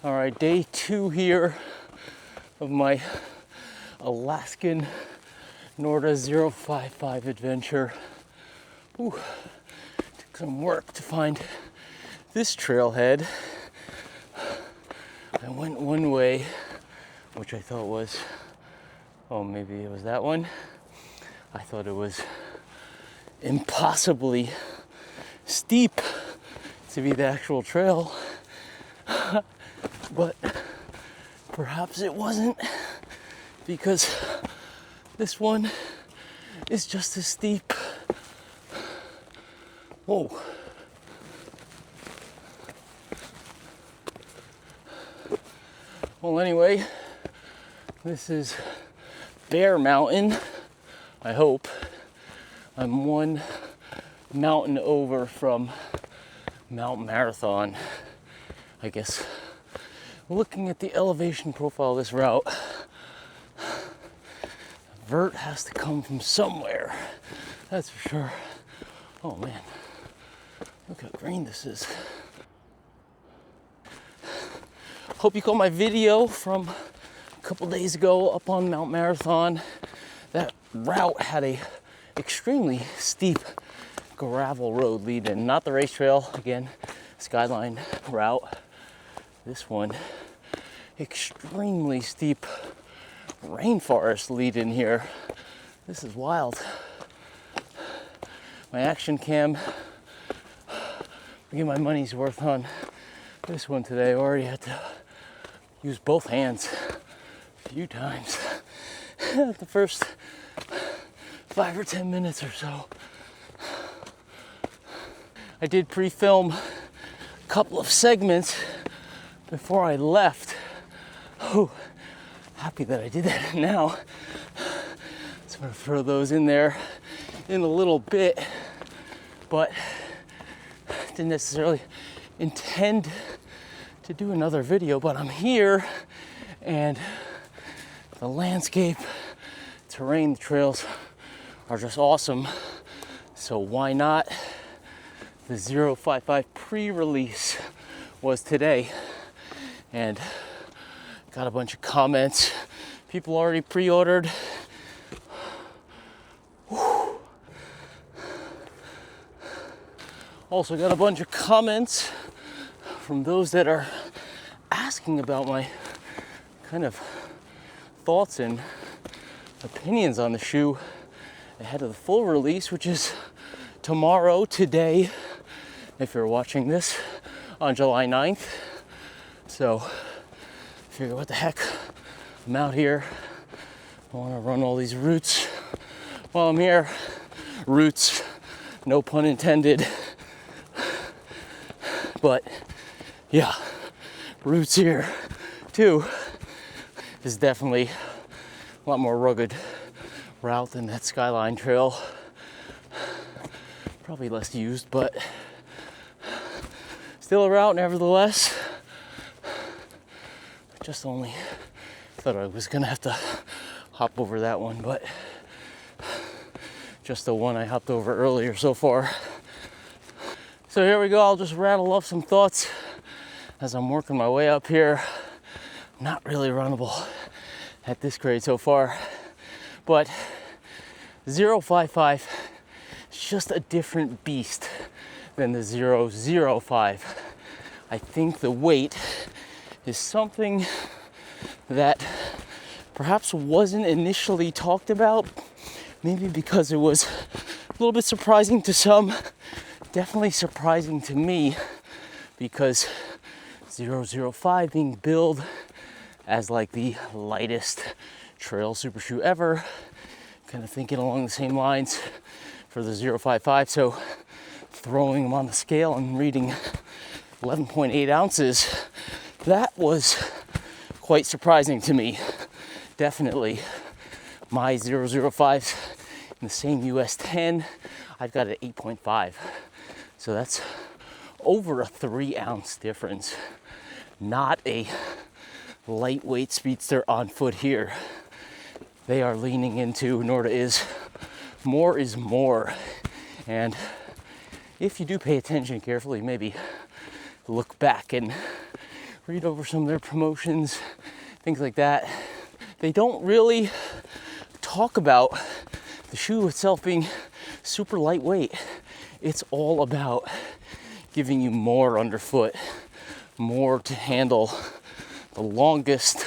All right, day 2 here of my Alaskan Norda 055 adventure. Ooh, took some work to find this trailhead. I went one way, which I thought was, oh, maybe it was that one. I thought it was impossibly steep to be the actual trail. But perhaps it wasn't, because this one is just as steep. Whoa. Well, anyway, this is Bear Mountain, I hope. I'm one mountain over from Mount Marathon, I guess. Looking at the elevation profile of this route, vert has to come from somewhere, that's for sure. Oh man, look how green this is. Hope you caught my video from a couple days ago up on Mount Marathon. That route had a extremely steep gravel road lead in, not the race trail, again, skyline route. This one, extremely steep rainforest lead in here. This is wild. My action cam, I get my money's worth on this one today. I already had to use both hands a few times. The first 5 or 10 minutes or so. I did pre-film a couple of segments before I left. Oh, happy that I did that now. So I'm gonna throw those in there in a little bit, but didn't necessarily intend to do another video, but I'm here and the landscape, terrain, the trails are just awesome. So why not? The 055 pre-release was today, and got a bunch of comments. People already pre-ordered. Whew. Also got a bunch of comments from those that are asking about my kind of thoughts and opinions on the shoe ahead of the full release, which is tomorrow, today, if you're watching this on July 9th. So figure what the heck, I'm out here. I want to run all these routes while I'm here. Routes, no pun intended. But yeah, routes here too is definitely a lot more rugged route than that Skyline Trail. Probably less used, but still a route nevertheless. Just only thought I was gonna have to hop over that one, but just the one I hopped over earlier so far. So here we go, I'll just rattle off some thoughts as I'm working my way up here. Not really runnable at this grade so far, but 055 is just a different beast than the 005. I think the weight is something that perhaps wasn't initially talked about, maybe because it was a little bit surprising to some, definitely surprising to me, because 005 being billed as like the lightest trail super shoe ever, kind of thinking along the same lines for the 055. So throwing them on the scale and reading 11.8 ounces, that was quite surprising to me. Definitely my 005's in the same US 10, I've got an 8.5. So that's over a 3 ounce difference. Not a lightweight speedster on foot here. They are leaning into, Norda is more. And if you do pay attention carefully, maybe look back and read over some of their promotions, things like that. They don't really talk about the shoe itself being super lightweight. It's all about giving you more underfoot, more to handle the longest,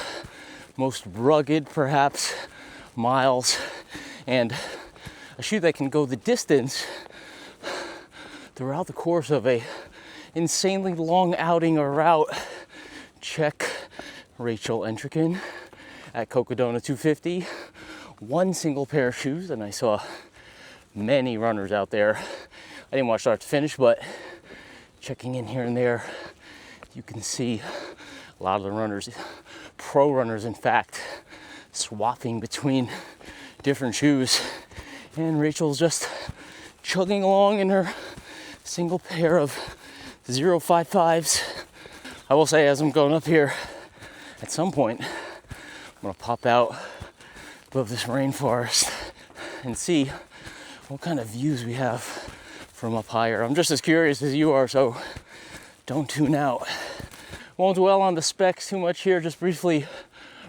most rugged, perhaps, miles, and a shoe that can go the distance throughout the course of a insanely long outing or route. Check Rachel Entrikin at Cocodona 250. One single pair of shoes, and I saw many runners out there. I didn't watch start to finish, but checking in here and there, you can see a lot of the runners, pro runners in fact, swapping between different shoes. And Rachel's just chugging along in her single pair of 0.55s. I will say, as I'm going up here, at some point, I'm gonna pop out above this rainforest and see what kind of views we have from up higher. I'm just as curious as you are, so don't tune out. Won't dwell on the specs too much here, just briefly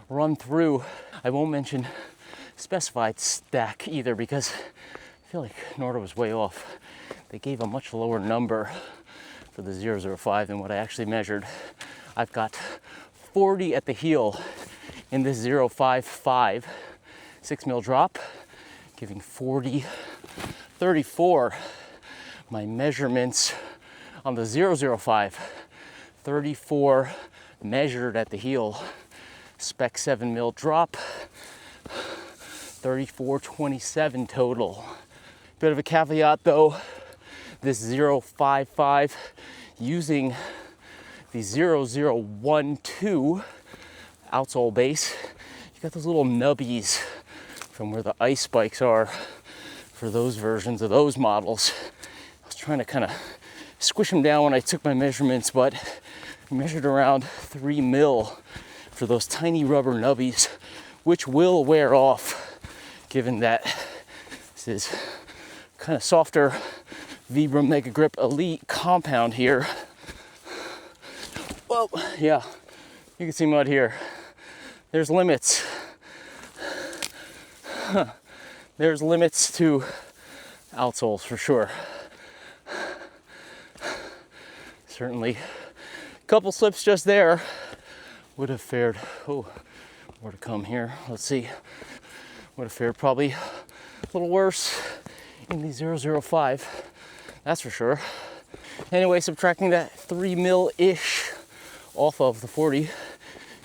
run through. I won't mention specified stack either, because I feel like Norda was way off. They gave a much lower number for the 0.05 than what I actually measured. I've got 40 at the heel in this 0.55 6mm drop, giving 40, 34. My measurements on the 0.05, 34 measured at the heel, spec 7mm drop, 34.27 total. Bit of a caveat though, this 0.55 using the 0.012 outsole base, you got those little nubbies from where the ice spikes are for those versions of those models. I was trying to kind of squish them down when I took my measurements, but I measured around 3 mil for those tiny rubber nubbies, which will wear off given that this is kind of softer Vibram Mega Grip Elite compound here. Well, yeah, you can see mud here. There's limits. There's limits to outsoles for sure. Certainly, a couple slips just there would have fared, oh, more to come here. Let's see, would have fared probably a little worse in the 0.05, that's for sure. Anyway, subtracting that 3 mil-ish off of the 40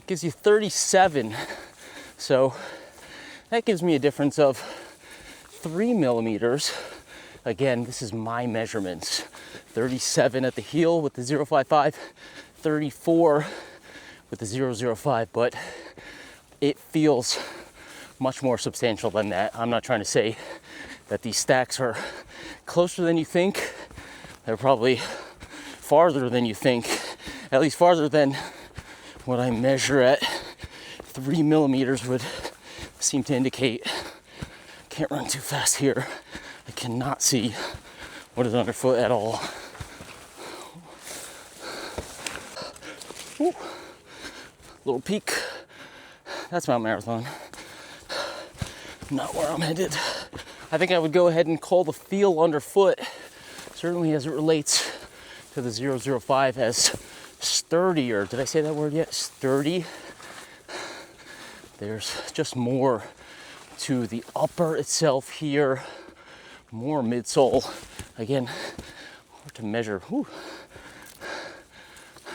gives you 37. So that gives me a difference of 3 millimeters. Again, this is my measurements. 37 at the heel with the 0.55, 34 with the 0.05, but it feels much more substantial than that. I'm not trying to say that these stacks are closer than you think. They're probably farther than you think, at least farther than what I measure at 3 millimeters would seem to indicate. Can't run too fast here. I cannot see what is underfoot at all. Ooh. Little peak. That's Mount Marathon. Not where I'm headed. I think I would go ahead and call the feel underfoot, certainly as it relates to the 0.05, as sturdier. Did I say that word yet? Sturdy. There's just more to the upper itself here, more midsole. Again, hard to measure, whew,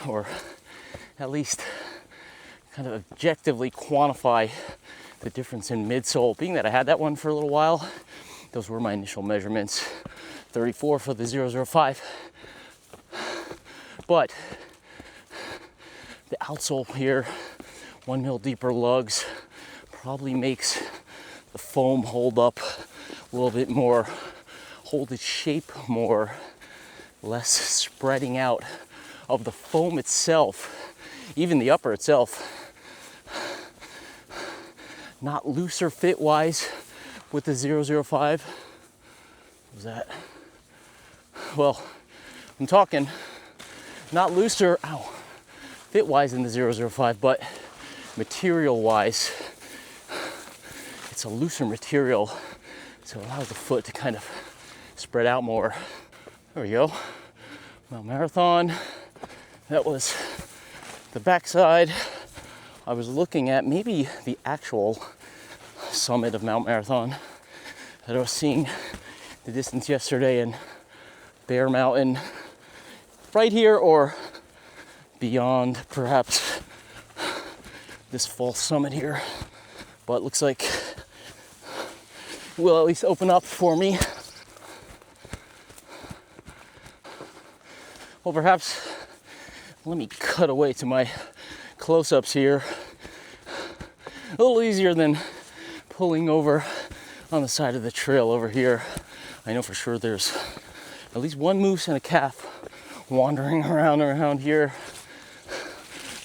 or at least kind of objectively quantify the difference in midsole. Being that I had that one for a little while, those were my initial measurements. 34 for the 0.05. But the outsole here, 1 mil deeper lugs, probably makes the foam hold up a little bit more, hold its shape more, less spreading out of the foam itself, even the upper itself. Not looser fit wise with the 0.05. What was that? Well, I'm talking not looser, ow, fit-wise than the 005, but material-wise, it's a looser material, so it allows the foot to kind of spread out more. There we go. Mount Marathon. That was the backside. I was looking at maybe the actual summit of Mount Marathon that I was seeing the distance yesterday in Bear Mountain, right here or beyond perhaps this false summit here. But it looks like it will at least open up for me. Well, perhaps let me cut away to my close-ups here. A little easier than pulling over on the side of the trail over here. I know for sure there's at least one moose and a calf wandering around here.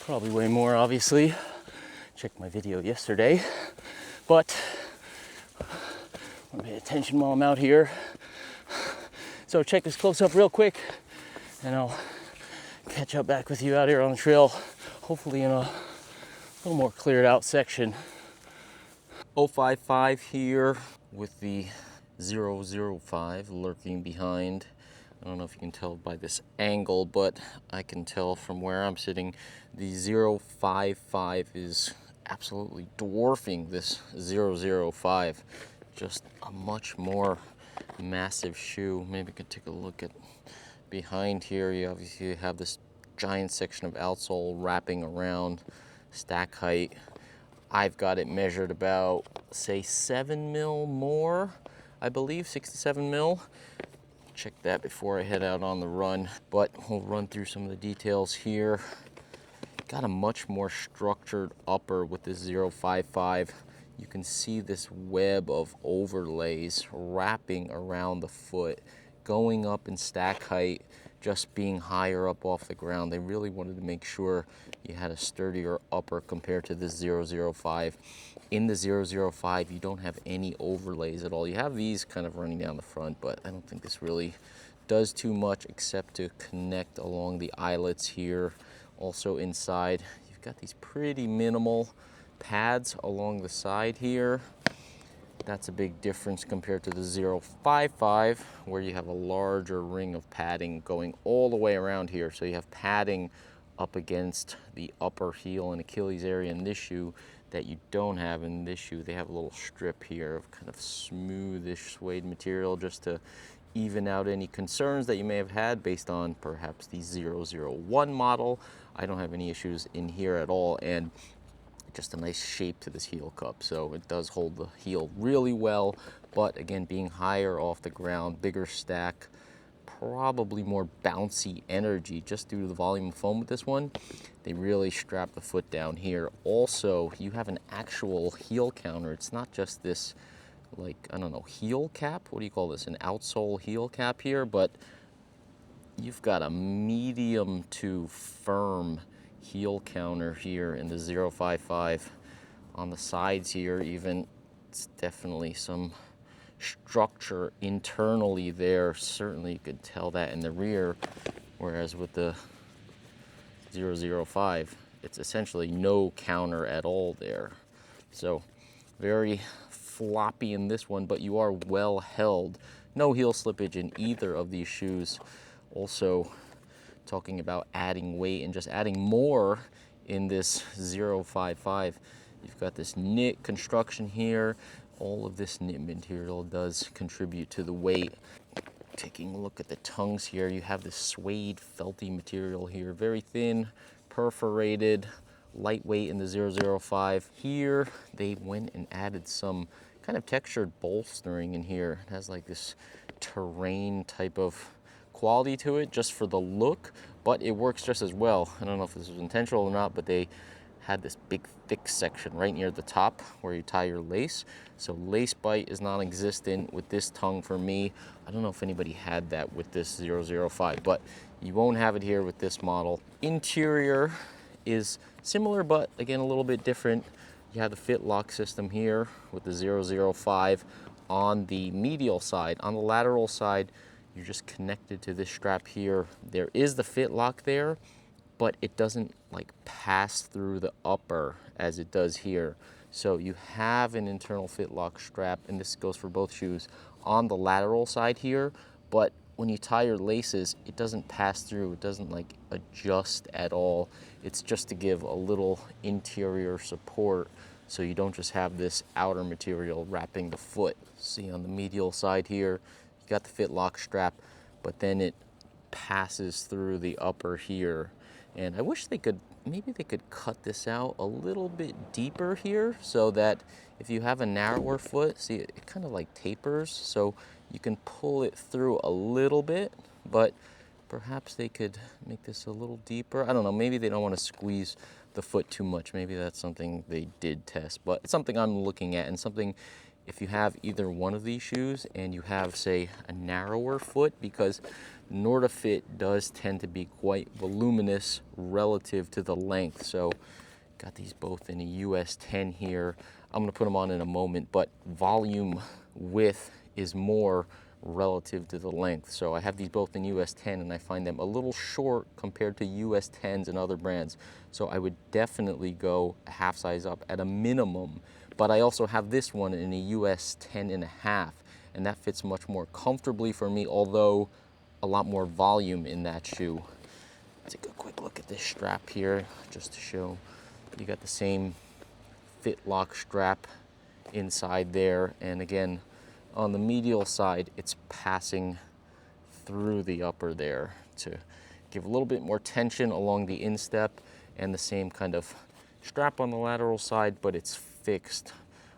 Probably way more, obviously. Checked my video yesterday, but I'll pay attention while I'm out here. So check this close up real quick, and I'll catch up back with you out here on the trail, hopefully in a little more cleared out section. 055 here with the 005 lurking behind. I don't know if you can tell by this angle, but I can tell from where I'm sitting, the 055 is absolutely dwarfing this 005. Just a much more massive shoe. Maybe you could take a look at behind here. You obviously have this giant section of outsole wrapping around stack height. I've got it measured about, say, 7 mil more, I believe, 6 to 7 mil. Check that before I head out on the run, but we'll run through some of the details here. Got a much more structured upper with this 055. You can see this web of overlays wrapping around the foot, going up in stack height, just being higher up off the ground. They really wanted to make sure you had a sturdier upper compared to this 005. In the 005, you don't have any overlays at all. You have these kind of running down the front, but I don't think this really does too much except to connect along the eyelets here. Also inside, you've got these pretty minimal pads along the side here. That's a big difference compared to the 055, where you have a larger ring of padding going all the way around here. So you have padding up against the upper heel and Achilles area in this shoe that you don't have in this shoe. They have a little strip here of kind of smoothish suede material just to even out any concerns that you may have had based on perhaps the 001 model. I don't have any issues in here at all, and just a nice shape to this heel cup, so it does hold the heel really well. But again, being higher off the ground, bigger stack, probably more bouncy energy just due to the volume of foam with this one. They really strap the foot down here. Also, you have an actual heel counter. It's not just this, like, I don't know, heel cap? What do you call this? An outsole heel cap here, but you've got a medium to firm heel counter here in the 055. On the sides here even, it's definitely some structure internally there. Certainly you could tell that in the rear, whereas with the 005, it's essentially no counter at all there. So very floppy in this one, but you are well held. No heel slippage in either of these shoes. Also, talking about adding weight and just adding more in this 055. You've got this knit construction here. All of this knit material does contribute to the weight. Taking a look at the tongues here, you have this suede felty material here, very thin, perforated, lightweight in the 005. Here, they went and added some kind of textured bolstering in here. It has like this terrain type of quality to it just for the look, but it works just as well. I don't know if this was intentional or not, but they had this big thick section right near the top where you tie your lace. So lace bite is non-existent with this tongue for me. I don't know if anybody had that with this 005, but you won't have it here with this model. Interior is similar, but again, a little bit different. You have the fit lock system here with the 005 on the medial side. On the lateral side, you're just connected to this strap here. There is the fit lock there. but it doesn't like pass through the upper as it does here. So you have an internal fit lock strap, and this goes for both shoes, on the lateral side here, but when you tie your laces, it doesn't pass through, it doesn't like adjust at all. It's just to give a little interior support so you don't just have this outer material wrapping the foot. See on the medial side here, you got the fit lock strap, but then it passes through the upper here. And I wish they could, maybe they could cut this out a little bit deeper here so that if you have a narrower foot, see it kind of like tapers, so you can pull it through a little bit, but perhaps they could make this a little deeper. I don't know, maybe they don't want to squeeze the foot too much. Maybe that's something they did test, but it's something I'm looking at, and something if you have either one of these shoes and you have, say, a narrower foot, because Norda fit does tend to be quite voluminous relative to the length. So got these both in a US 10 here. I'm gonna put them on in a moment, but volume width is more relative to the length. So I have these both in US 10, and I find them a little short compared to US 10s and other brands. So I would definitely go a half size up at a minimum. But I also have this one in a US 10.5, and that fits much more comfortably for me, although a lot more volume in that shoe. Let's take a quick look at this strap here, just to show you got the same fit lock strap inside there. And again, on the medial side, it's passing through the upper there to give a little bit more tension along the instep, and the same kind of strap on the lateral side, but it's fixed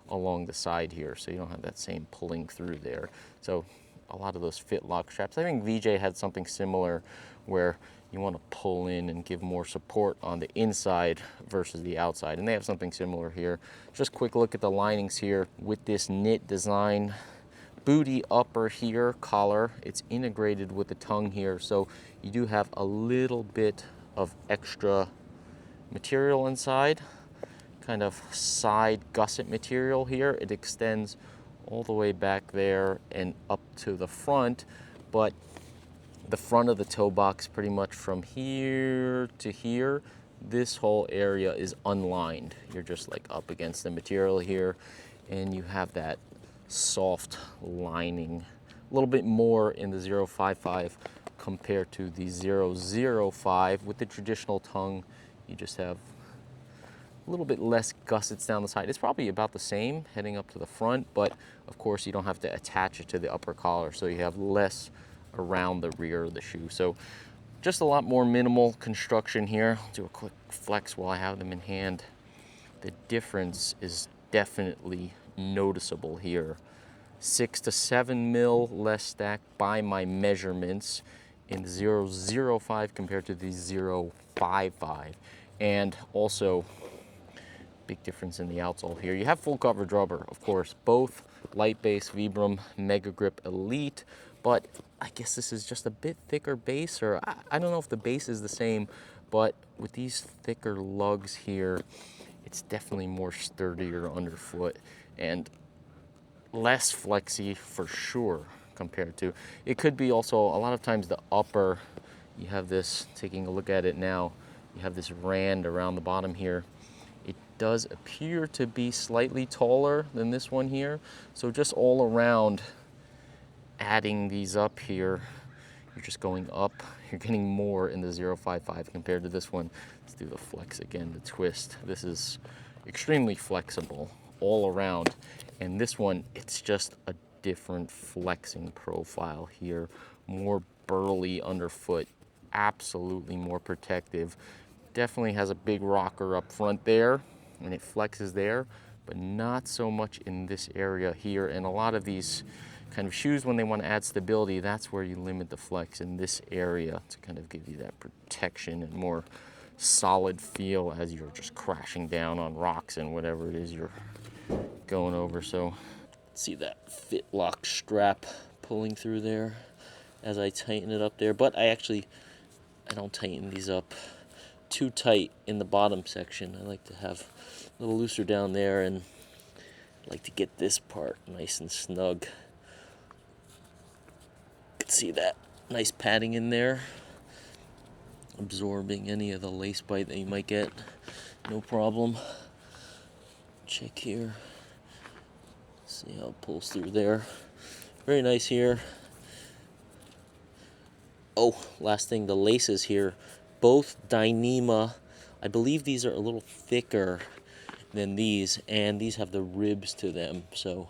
along the side here, so you don't have that same pulling through there. So a lot of those fit lock straps, I think VJ had something similar where you want to pull in and give more support on the inside versus the outside, and they have something similar here. Just quick look at the linings here with this knit design. Booty upper here, collar, it's integrated with the tongue here, so you do have a little bit of extra material inside, kind of side gusset material here. It extends all the way back there and up to the front, but the front of the toe box, pretty much from here to here, this whole area is unlined. You're just like up against the material here, and you have that soft lining, a little bit more in the 055 compared to the 005. With the traditional tongue, you just have a little bit less gussets down the side. It's probably about the same heading up to the front, but of course you don't have to attach it to the upper collar, so you have less around the rear of the shoe. So just a lot more minimal construction here. I'll do a quick flex while I have them in hand. The difference is definitely noticeable here. 6 to 7 mil less stack by my measurements in the 005 compared to the 055. And also, big difference in the outsole here. You have full coverage rubber, of course, both light base Vibram Mega Grip Elite, but I guess this is just a bit thicker base, or I don't know if the base is the same, but with these thicker lugs here, it's definitely more sturdier underfoot and less flexy for sure compared to, it could be also a lot of times the upper, you have this, taking a look at it now, you have this rand around the bottom here. It does appear to be slightly taller than this one here. So just all around, adding these up here, you're just going up, you're getting more in the 055 compared to this one. Let's do the flex again, the twist. This is extremely flexible all around. And this one, it's just a different flexing profile here. More burly underfoot, absolutely more protective. Definitely has a big rocker up front there, and it flexes there, but not so much in this area here. And a lot of these kind of shoes, when they want to add stability, that's where you limit the flex, in this area, to kind of give you that protection and more solid feel as you're just crashing down on rocks and whatever it is you're going over. So see that fit lock strap pulling through there as I tighten it up there, but I don't tighten these up too tight in the bottom section. I like to have a little looser down there, and I like to get this part nice and snug. You can see that nice padding in there. absorbing any of the lace bite that you might get. No problem. Check here. See how it pulls through there. Very nice here. Oh, last thing, the laces here, both Dyneema. I believe these are a little thicker than these, and these have the ribs to them. So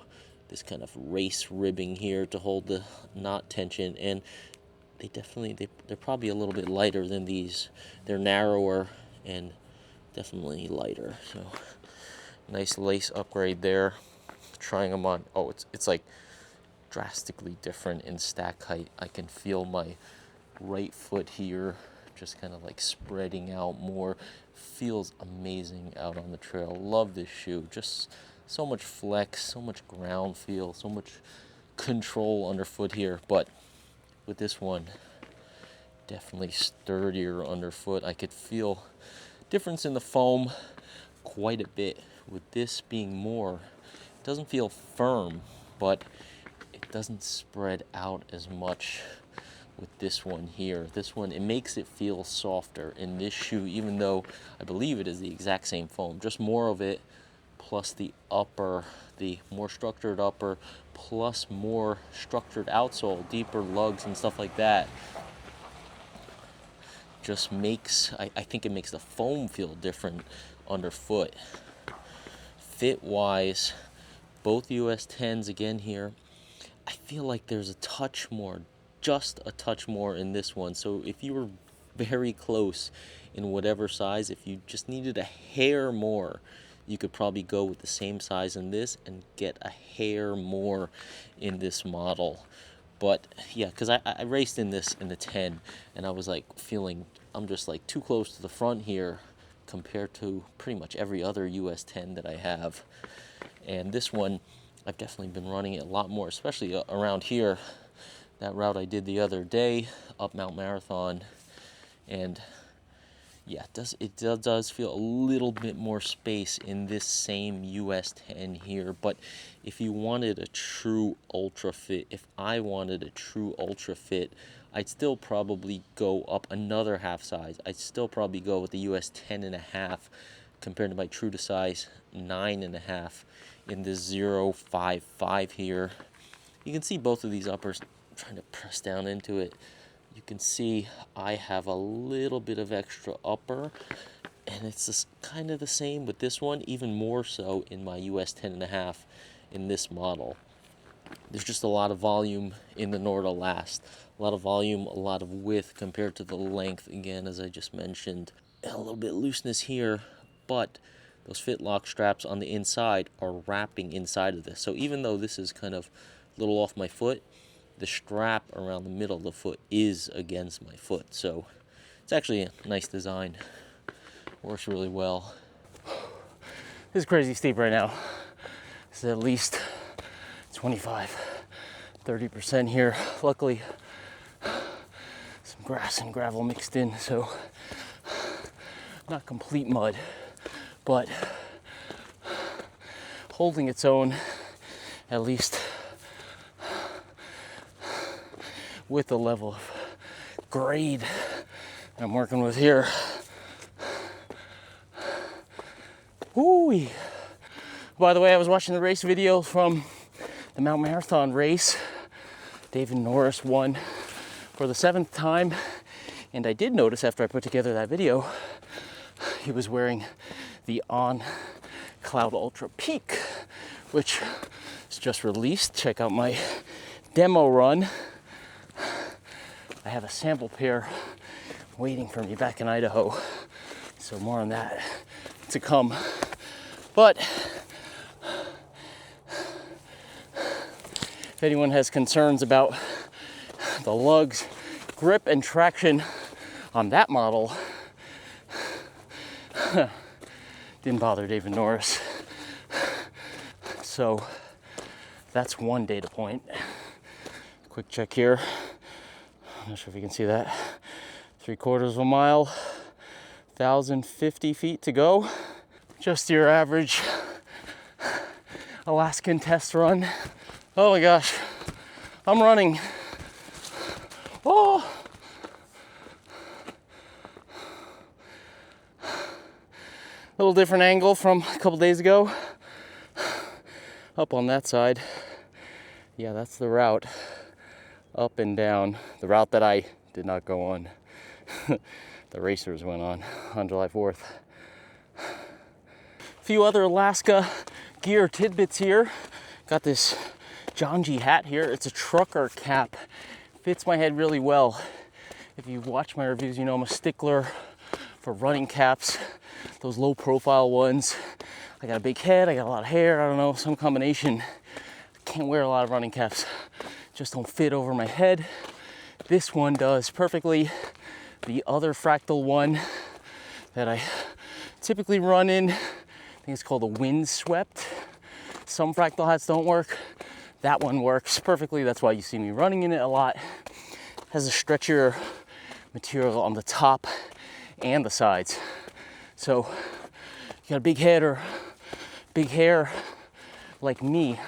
this kind of race ribbing here to hold the knot tension, and they're probably a little bit lighter than these. They're narrower and definitely lighter. So nice lace upgrade there. Trying them on. Oh, it's like drastically different in stack height. I can feel my right foot here just kind of like spreading out more. Feels amazing out on the trail. Love this shoe. Just so much flex, so much ground feel, so much control underfoot here. But with this one, definitely sturdier underfoot. I could feel difference in the foam quite a bit. With this being more, it doesn't feel firm, but it doesn't spread out as much with this one here. This one, it makes it feel softer in this shoe, even though I believe it is the exact same foam, just more of it, plus the upper, the more structured upper, plus more structured outsole, deeper lugs and stuff like that. Just makes, I think it makes the foam feel different underfoot. Fit wise, both US 10s again here, I feel like there's a touch more, just a touch more in this one. So if you were very close in whatever size, if you just needed a hair more, you could probably go with the same size in this and get a hair more in this model. But yeah, because I raced in this in the 10, and I was like feeling I'm just like too close to the front here compared to pretty much every other US 10 that I have. And this one, I've definitely been running it a lot more, especially around here. That route I did the other day up Mount Marathon, and yeah, it does feel a little bit more space in this same US 10 here. But if you wanted a true ultra fit, if I wanted a true ultra fit, I'd still probably go up another half size. I'd still probably go with the US 10.5 compared to my true to size 9.5 in the 0.55 here. You can see both of these uppers. I'm trying to press down into it. You can see I have a little bit of extra upper, and it's just kind of the same with this one, even more so in my US 10.5 in this model. There's just a lot of volume in the Norda Last. A lot of volume, a lot of width compared to the length, again, as I just mentioned. And a little bit looseness here, but those fit lock straps on the inside are wrapping inside of this. So even though this is kind of a little off my foot, the strap around the middle of the foot is against my foot. So it's actually a nice design. Works really well. This is crazy steep right now. This is at least 25-30% here. Luckily, some grass and gravel mixed in, so not complete mud, but holding its own, at least with the level of grade I'm working with here. Woo-wee. By the way, I was watching the race video from the Mount Marathon race. David Norris won for the 7th time, and I did notice after I put together that video, he was wearing the On Cloud Ultra Peak, which is just released. Check out my demo run. I have a sample pair waiting for me back in Idaho, so more on that to come. But if anyone has concerns about the lugs, grip, and traction on that model, didn't bother David Norris. So that's one data point. Quick check here. I'm not sure if you can see that. 3/4 of a mile, 1,050 feet to go. Just your average Alaskan test run. Oh my gosh, I'm running. Oh, little different angle from a couple days ago. Up on that side. Yeah, that's the route. Up and down. The route that I did not go on. The racers went on July 4th. A few other Alaska gear tidbits here. Got this Janji hat here. It's a trucker cap. Fits my head really well. If you watch my reviews, you know I'm a stickler for running caps. Those low profile ones. I got a big head, I got a lot of hair, I don't know, some combination. I can't wear a lot of running caps. Just don't fit over my head. This one does perfectly. The other fractal one that I typically run in, I think it's called a windswept. Some fractal hats don't work. That one works perfectly. That's why you see me running in it a lot. Has a stretchier material on the top and the sides. So you got a big head or big hair like me,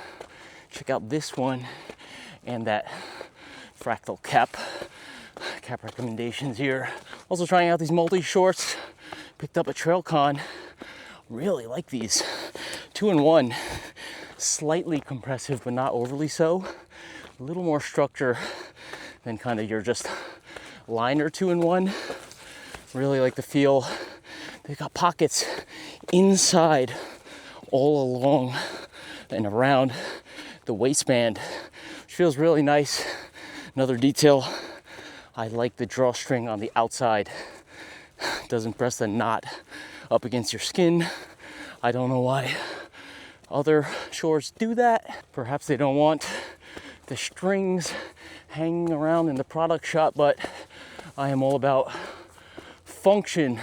check out this one and that fractal cap recommendations here. Also trying out these multi shorts, picked up at TrailCon. Really like these. 2-in-1, slightly compressive but not overly so. A little more structure than kind of your just liner 2-in-1. Really like the feel. They've got pockets inside all along and around the waistband, which feels really nice. Another detail, I like the drawstring on the outside. Doesn't press the knot up against your skin. I don't know why other shorts do that. Perhaps they don't want the strings hanging around in the product shop, but I am all about function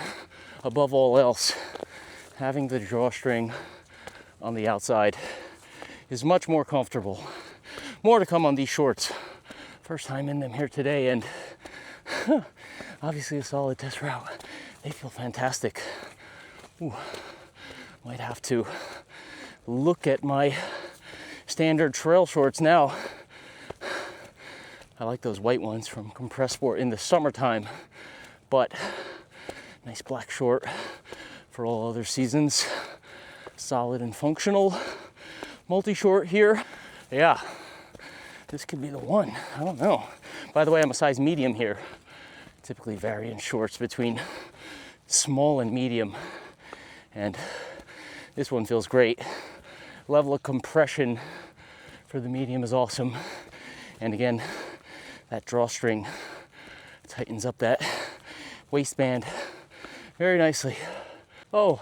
above all else. Having the drawstring on the outside is much more comfortable. More to come on these shorts. First time in them here today, and obviously a solid test route. They feel fantastic. Ooh, might have to look at my standard trail shorts now. I like those white ones from Compress Sport in the summertime, but nice black short for all other seasons. Solid and functional. Multi-short here. Yeah, this could be the one. I don't know. By the way, I'm a size medium here. Typically vary in shorts between small and medium. And this one feels great. Level of compression for the medium is awesome. And again, that drawstring tightens up that waistband very nicely. Oh,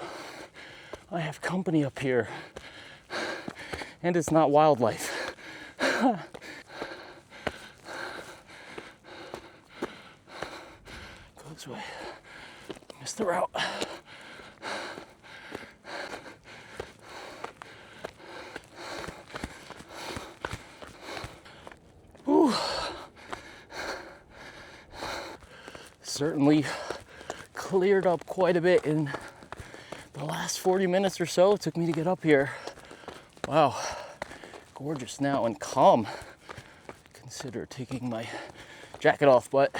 I have company up here. And it's not wildlife. Go this way. Missed the route. Ooh. Certainly cleared up quite a bit in the last 40 minutes or so it took me to get up here. Wow, gorgeous now and calm. Consider taking my jacket off, but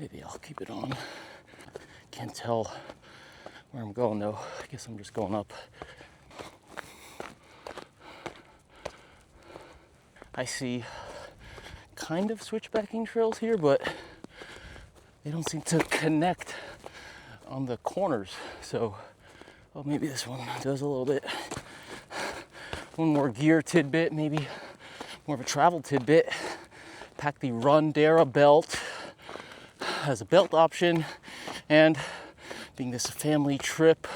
maybe I'll keep it on. Can't tell where I'm going though. I guess I'm just going up. I see kind of switchbacking trails here, but they don't seem to connect on the corners. So, well, maybe this one does a little bit. One more gear tidbit, maybe more of a travel tidbit. Pack the Rundera belt as a belt option, and being this a family trip,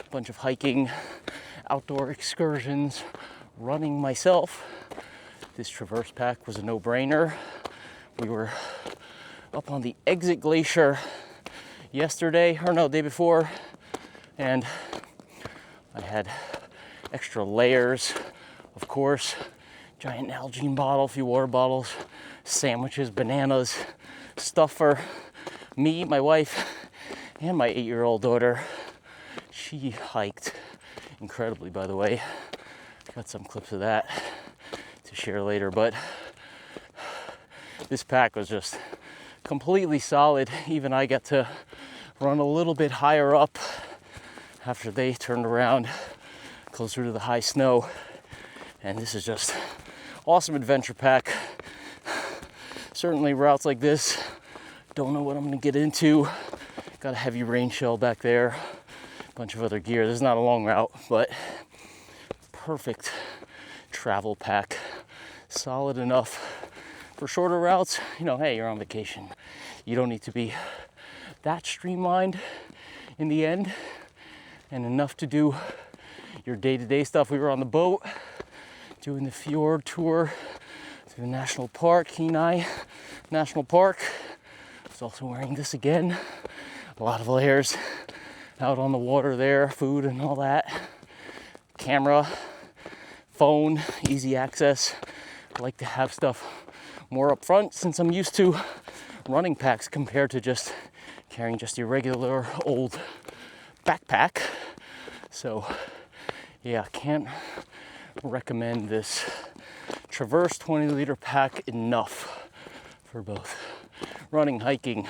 a bunch of hiking, outdoor excursions, running myself, this Traverse pack was a no-brainer. We were up on the Exit Glacier yesterday, or no, day before, and I had extra layers, of course, giant Nalgene bottle, a few water bottles, sandwiches, bananas, stuff for me, my wife, and my 8-year-old daughter. She hiked incredibly, by the way. Got some clips of that to share later, but this pack was just completely solid. Even I got to run a little bit higher up after they turned around closer to the high snow. And this is just awesome adventure pack. Certainly routes like this, don't know what I'm gonna get into. Got a heavy rain shell back there, a bunch of other gear. This is not a long route, but perfect travel pack. Solid enough for shorter routes. You know, hey, you're on vacation. You don't need to be that streamlined in the end, and enough to do your day-to-day stuff. We were on the boat doing the fjord tour through the national park, Kenai National Park. I was also wearing this again. A lot of layers out on the water there, food and all that. Camera, phone, easy access. I like to have stuff more up front since I'm used to running packs compared to just carrying just your regular old backpack. So yeah, can't recommend this Traverse 20-liter pack enough for both running, hiking,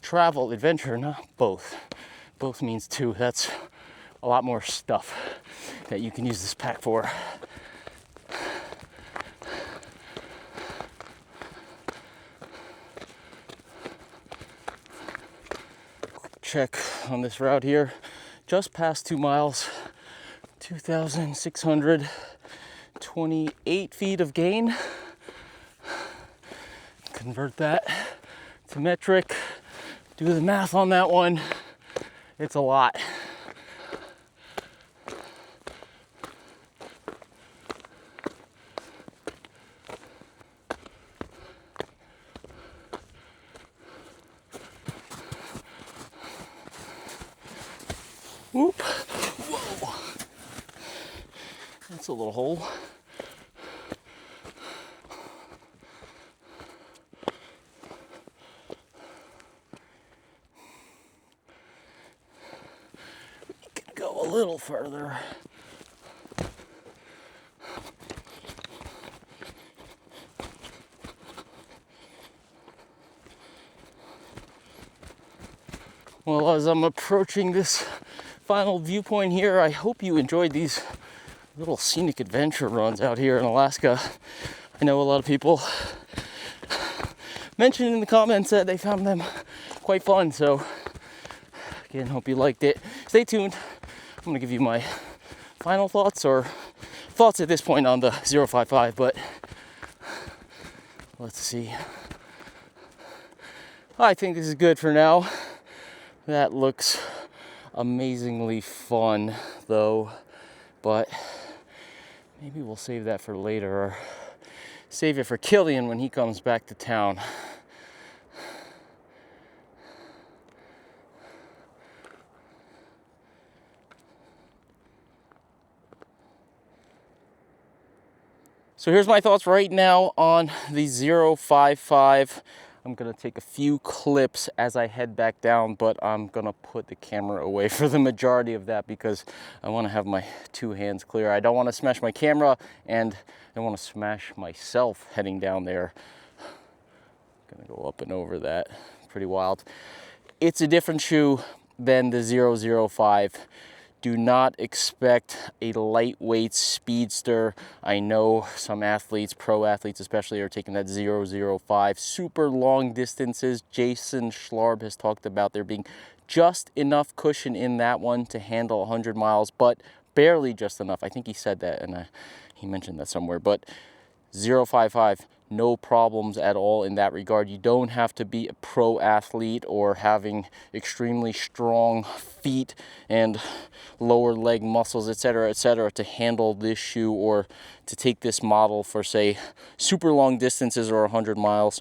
travel, adventure. Not both. Both means two. That's a lot more stuff that you can use this pack for. Quick check on this route here. Just past 2 miles, 2,628 feet of gain. Convert that to metric. Do the math on that one. It's a lot. Whoop. Whoa. That's a little hole. Go a little further. Well, as I'm approaching this final viewpoint here, I hope you enjoyed these little scenic adventure runs out here in Alaska. I know a lot of people mentioned in the comments that they found them quite fun, so again, hope you liked it. Stay tuned. I'm gonna give you my final thoughts, or thoughts at this point on the 055, but let's see. I think this is good for now. That looks amazingly fun though, but maybe we'll save that for later, or save it for Killian when he comes back to town. So here's my thoughts right now on the 055. I'm gonna take a few clips as I head back down, but I'm gonna put the camera away for the majority of that because I wanna have my two hands clear. I don't wanna smash my camera, and I don't wanna smash myself heading down there. Gonna go up and over that, pretty wild. It's a different shoe than the 005. Do not expect a lightweight speedster. I know some athletes, pro athletes especially, are taking that 005 super long distances. Jason Schlarb has talked about there being just enough cushion in that one to handle 100 miles, but barely just enough. I think he said that, and he mentioned that somewhere. But 055, no problems at all in that regard. You don't have to be a pro athlete or having extremely strong feet and lower leg muscles, etc., to handle this shoe or to take this model for, say, super long distances or 100 miles.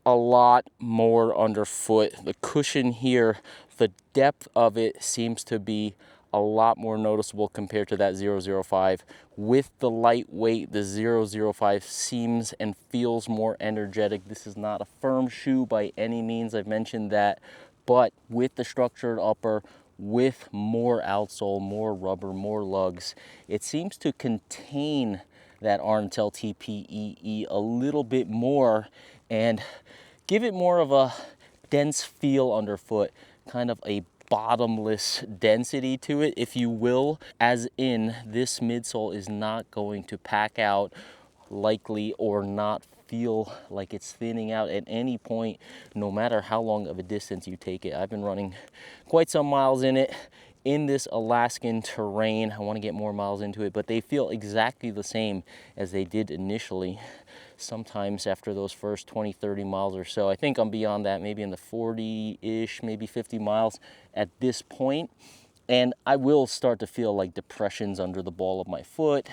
A lot more underfoot. The cushion here, the depth of it seems to be a lot more noticeable compared to that 005. With the lightweight, the 005 seems and feels more energetic. This is not a firm shoe by any means, I've mentioned that, but with the structured upper, with more outsole, more rubber, more lugs, it seems to contain that Arntel TPEE a little bit more and give it more of a dense feel underfoot, kind of a bottomless density to it, if you will, as in this midsole is not going to pack out likely or not feel like it's thinning out at any point, no matter how long of a distance you take it. I've been running quite some miles in it in this Alaskan terrain. I want to get more miles into it, but they feel exactly the same as they did initially. Sometimes after those first 20-30 miles or so. I think I'm beyond that, maybe in the 40-ish, maybe 50 miles at this point. And I will start to feel like depressions under the ball of my foot,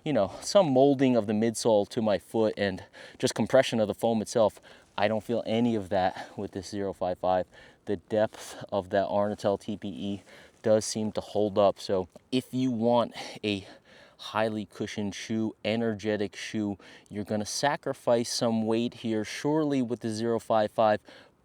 you know, some molding of the midsole to my foot and just compression of the foam itself. I don't feel any of that with this 055. The depth of that Arnatel TPE does seem to hold up. So if you want a highly cushioned shoe, energetic shoe, you're gonna sacrifice some weight here, surely with the 055,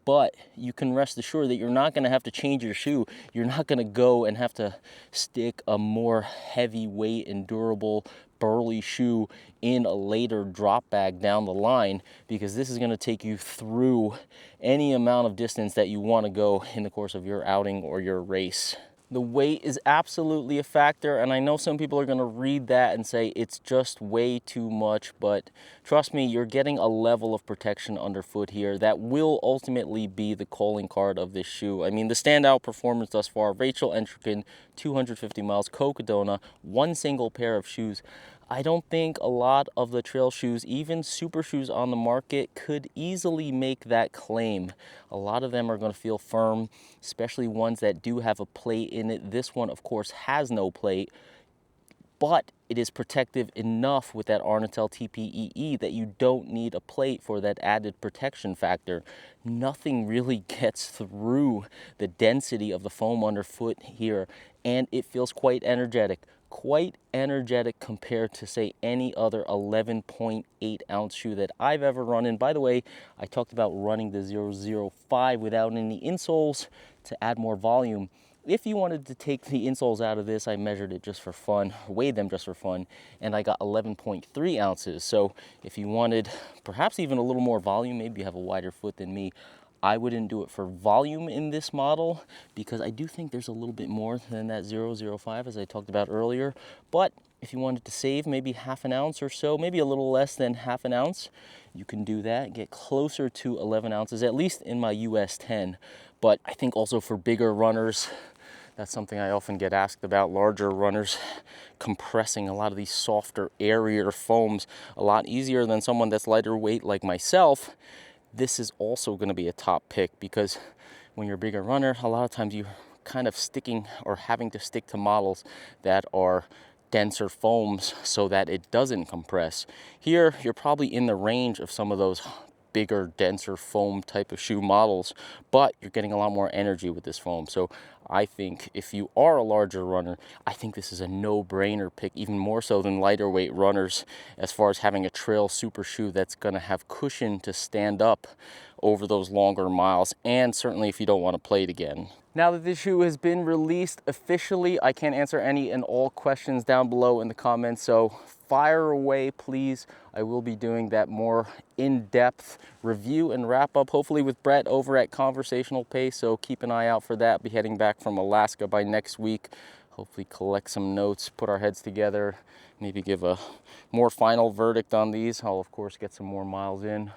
but you can rest assured that you're not gonna have to change your shoe. You're not gonna go and have to stick a more heavyweight and durable burly shoe in a later drop bag down the line, because this is gonna take you through any amount of distance that you wanna go in the course of your outing or your race. The weight is absolutely a factor, and I know some people are going to read that and say it's just way too much, but trust me, you're getting a level of protection underfoot here that will ultimately be the calling card of this shoe. I mean, the standout performance thus far, Rachel Entrekin, 250 miles, Cocodona, one single pair of shoes. I don't think a lot of the trail shoes, even super shoes on the market, could easily make that claim. A lot of them are going to feel firm, especially ones that do have a plate in it. This one, of course, has no plate, but it is protective enough with that Arnatel TPE that you don't need a plate for that added protection factor. Nothing really gets through the density of the foam underfoot here, and it feels quite energetic. Quite energetic compared to, say, any other 11.8 ounce shoe that I've ever run in. By the way, I talked about running the 005 without any insoles to add more volume. If you wanted to take the insoles out of this, I measured it just for fun, weighed them just for fun, and I got 11.3 ounces. So if you wanted perhaps even a little more volume, maybe you have a wider foot than me, I wouldn't do it for volume in this model, because I do think there's a little bit more than that 005 as I talked about earlier. But if you wanted to save maybe half an ounce or so, maybe a little less than half an ounce, you can do that, get closer to 11 ounces, at least in my US 10. But I think also for bigger runners, that's something I often get asked about, larger runners, compressing a lot of these softer, airier foams a lot easier than someone that's lighter weight like myself. This is also going to be a top pick, because when you're a bigger runner, a lot of times you're kind of sticking or having to stick to models that are denser foams so that it doesn't compress. Here, you're probably in the range of some of those bigger, denser foam type of shoe models, but you're getting a lot more energy with this foam. So I think if you are a larger runner, I think this is a no-brainer pick, even more so than lighter weight runners, as far as having a trail super shoe that's going to have cushion to stand up over those longer miles, and certainly if you don't want to play it again. Now that this shoe has been released officially, I can't answer any and all questions down below in the comments, so fire away, please. I will be doing that more in-depth review and wrap-up, hopefully with Brett over at Conversational Pace, so keep an eye out for that. Be heading back from Alaska by next week. Hopefully collect some notes, put our heads together, maybe give a more final verdict on these. I'll, of course, get some more miles in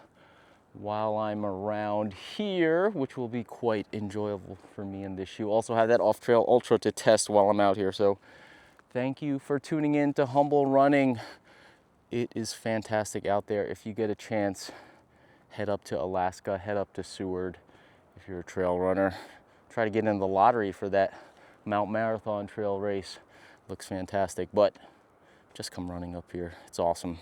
while I'm around here, which will be quite enjoyable for me in this shoe. Also have that off-trail ultra to test while I'm out here. So thank you for tuning in to Humble Running. It is fantastic out there. If you get a chance, head up to Alaska, head up to Seward. If you're a trail runner, try to get in the lottery for that Mount Marathon trail race. Looks fantastic, but just come running up here. It's awesome.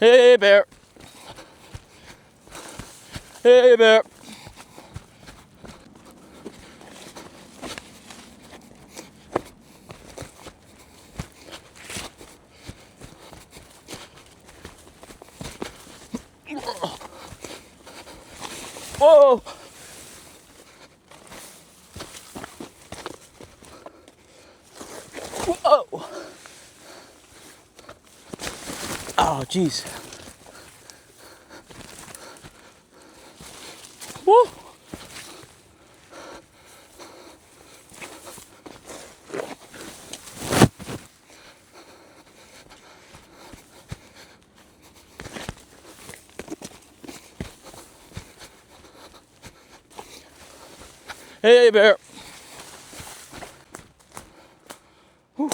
Hey, bear. Hey, bear. Whoa. Whoa. Oh, jeez. Woo. Hey, bear. Whew.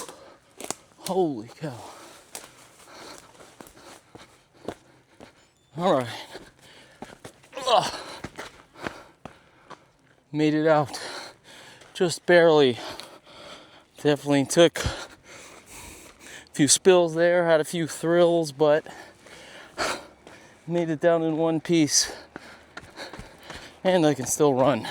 Holy cow. All right. Ugh. Made it out. Just barely. Definitely took a few spills there, had a few thrills, but made it down in one piece. And I can still run.